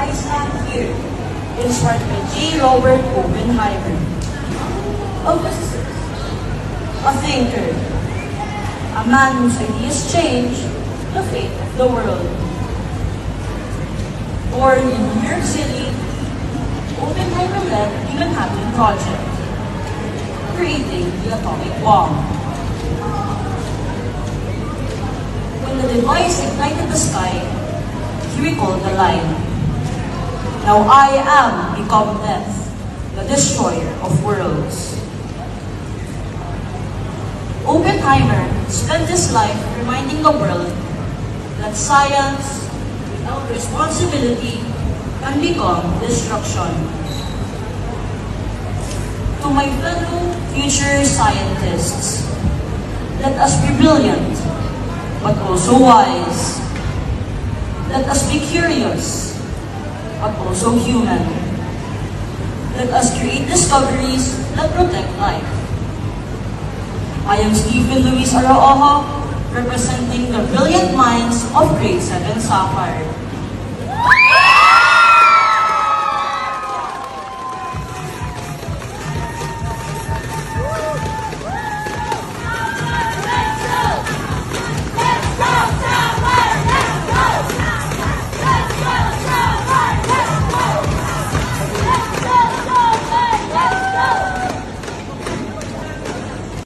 I stand here, inspired by J. Robert Oppenheimer, a physicist, a thinker, a man whose ideas change the fate of the world. Born in New York City, Oppenheimer led the Manhattan Project, creating the atomic bomb. When the device ignited the sky, he recalled the line, "Now I am become death, the destroyer of worlds." Oppenheimer spent his life reminding the world that science without responsibility can become destruction. To my fellow future scientists, let us be brilliant, but also wise. Let us be curious, but also human. Let us create discoveries that protect life. I am Stephen Luis Araujo, representing the brilliant minds of Grade 7 Sapphire.